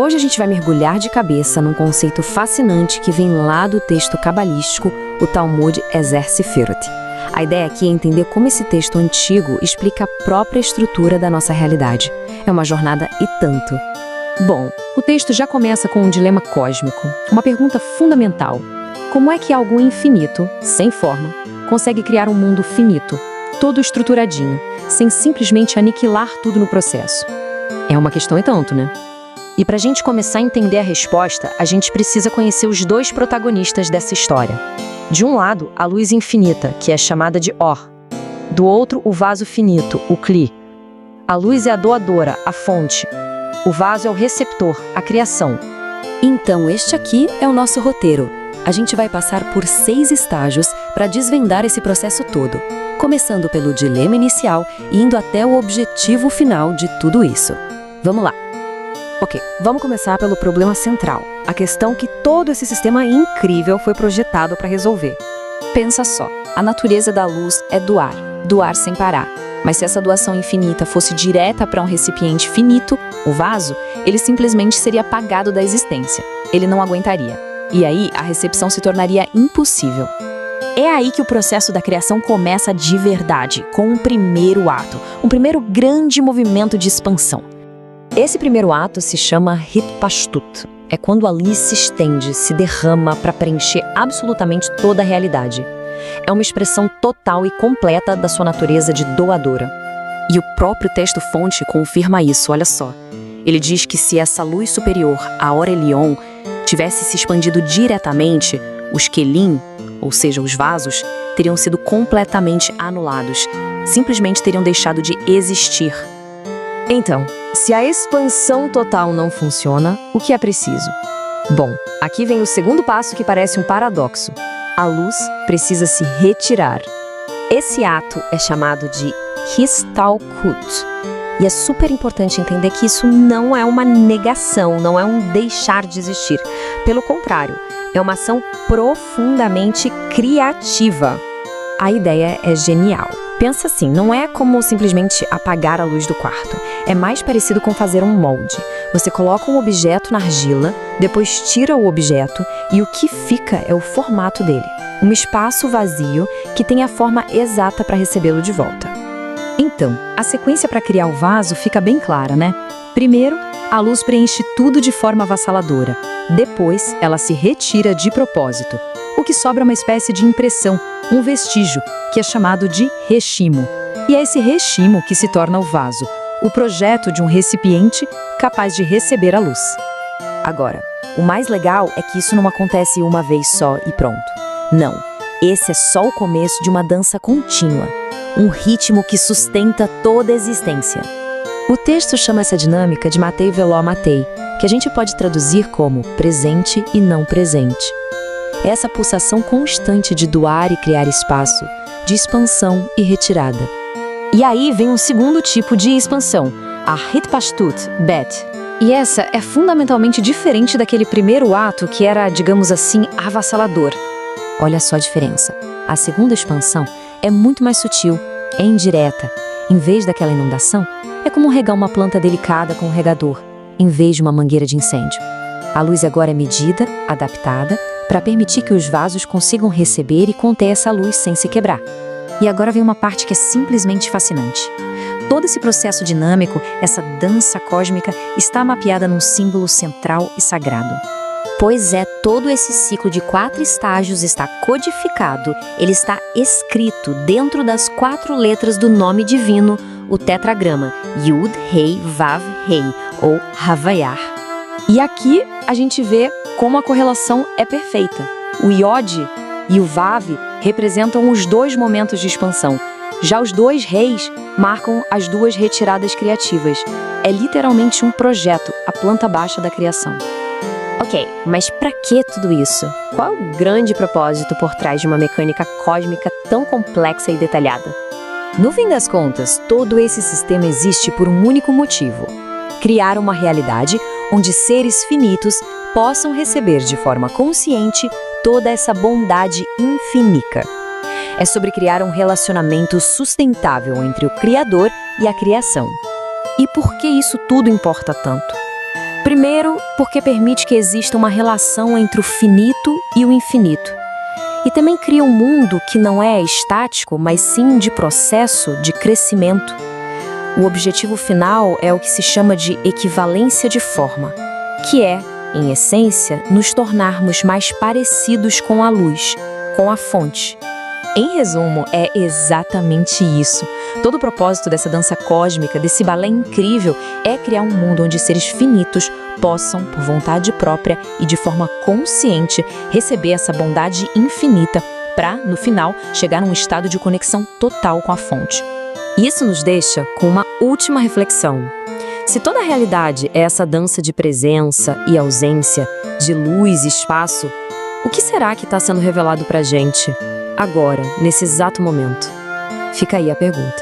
Hoje a gente vai mergulhar de cabeça num conceito fascinante que vem lá do texto cabalístico, o Talmud Ezer Sephirot. A ideia aqui é entender como esse texto antigo explica a própria estrutura da nossa realidade. É uma jornada e tanto. Bom, o texto já começa com um dilema cósmico, uma pergunta fundamental. Como é que algo infinito, sem forma, consegue criar um mundo finito, todo estruturadinho, sem simplesmente aniquilar tudo no processo? É uma questão e tanto, né? E para a gente começar a entender a resposta, a gente precisa conhecer os dois protagonistas dessa história. De um lado, a luz infinita, que é chamada de Or. Do outro, o vaso finito, o Kli. A luz é a doadora, a fonte. O vaso é o receptor, a criação. Então, este aqui é o nosso roteiro. A gente vai passar por 6 estágios para desvendar esse processo todo, começando pelo dilema inicial e indo até o objetivo final de tudo isso. Vamos lá! Ok, vamos começar pelo problema central, a questão que todo esse sistema incrível foi projetado para resolver. Pensa só, a natureza da luz é doar, doar sem parar. Mas se essa doação infinita fosse direta para um recipiente finito, o vaso, ele simplesmente seria apagado da existência. Ele não aguentaria. E aí, a recepção se tornaria impossível. É aí que o processo da criação começa de verdade, com um primeiro ato, um primeiro grande movimento de expansão. Esse primeiro ato se chama Hitpashtut. É quando a luz se estende, se derrama para preencher absolutamente toda a realidade. É uma expressão total e completa da sua natureza de doadora. E o próprio texto-fonte confirma isso, olha só. Ele diz que se essa luz superior, a Or Elyon, tivesse se expandido diretamente, os Kelim, ou seja, os vasos, teriam sido completamente anulados. Simplesmente teriam deixado de existir. Então, se a expansão total não funciona, o que é preciso? Bom, aqui vem o segundo passo que parece um paradoxo. A luz precisa se retirar. Esse ato é chamado de Histalkut. E é super importante entender que isso não é uma negação, não é um deixar de existir. Pelo contrário, é uma ação profundamente criativa. A ideia é genial. Pensa assim, não é como simplesmente apagar a luz do quarto. É mais parecido com fazer um molde. Você coloca um objeto na argila, depois tira o objeto e o que fica é o formato dele. Um espaço vazio que tem a forma exata para recebê-lo de volta. Então, a sequência para criar o vaso fica bem clara, né? Primeiro, a luz preenche tudo de forma avassaladora. Depois, ela se retira de propósito. O que sobra é uma espécie de impressão, um vestígio, que é chamado de rechimo. E é esse rechimo que se torna o vaso, o projeto de um recipiente capaz de receber a luz. Agora, o mais legal é que isso não acontece uma vez só e pronto. Não, esse é só o começo de uma dança contínua, um ritmo que sustenta toda a existência. O texto chama essa dinâmica de Matei Veló Matei, que a gente pode traduzir como presente e não presente. É essa pulsação constante de doar e criar espaço, de expansão e retirada. E aí vem um segundo tipo de expansão, a Hitpashtut Bet. E essa é fundamentalmente diferente daquele primeiro ato que era, digamos assim, avassalador. Olha só a diferença. A segunda expansão é muito mais sutil, é indireta. Em vez daquela inundação, é como regar uma planta delicada com um regador, em vez de uma mangueira de incêndio. A luz agora é medida, adaptada, para permitir que os vasos consigam receber e conter essa luz sem se quebrar. E agora vem uma parte que é simplesmente fascinante. Todo esse processo dinâmico, essa dança cósmica, está mapeada num símbolo central e sagrado. Pois é, todo esse ciclo de 4 estágios está codificado, ele está escrito dentro das 4 letras do nome divino, o tetragrama Yud, Rei, Vav, Rei, ou Havayar. E aqui a gente vê como a correlação é perfeita. O Yod e o Vav representam os 2 momentos de expansão. Já os 2 reis marcam as 2 retiradas criativas. É literalmente um projeto, a planta baixa da criação. Ok, mas para que tudo isso? Qual é o grande propósito por trás de uma mecânica cósmica tão complexa e detalhada? No fim das contas, todo esse sistema existe por um único motivo: criar uma realidade onde seres finitos possam receber de forma consciente toda essa bondade infinita. É sobre criar um relacionamento sustentável entre o Criador e a criação. E por que isso tudo importa tanto? Primeiro, porque permite que exista uma relação entre o finito e o infinito. E também cria um mundo que não é estático, mas sim de processo, de crescimento. O objetivo final é o que se chama de equivalência de forma, que é, em essência, nos tornarmos mais parecidos com a luz, com a fonte. Em resumo, é exatamente isso. Todo o propósito dessa dança cósmica, desse balé incrível, é criar um mundo onde seres finitos possam, por vontade própria e de forma consciente, receber essa bondade infinita para, no final, chegar num estado de conexão total com a fonte. Isso nos deixa com uma última reflexão. Se toda a realidade é essa dança de presença e ausência, de luz e espaço, o que será que está sendo revelado para a gente agora, nesse exato momento? Fica aí a pergunta.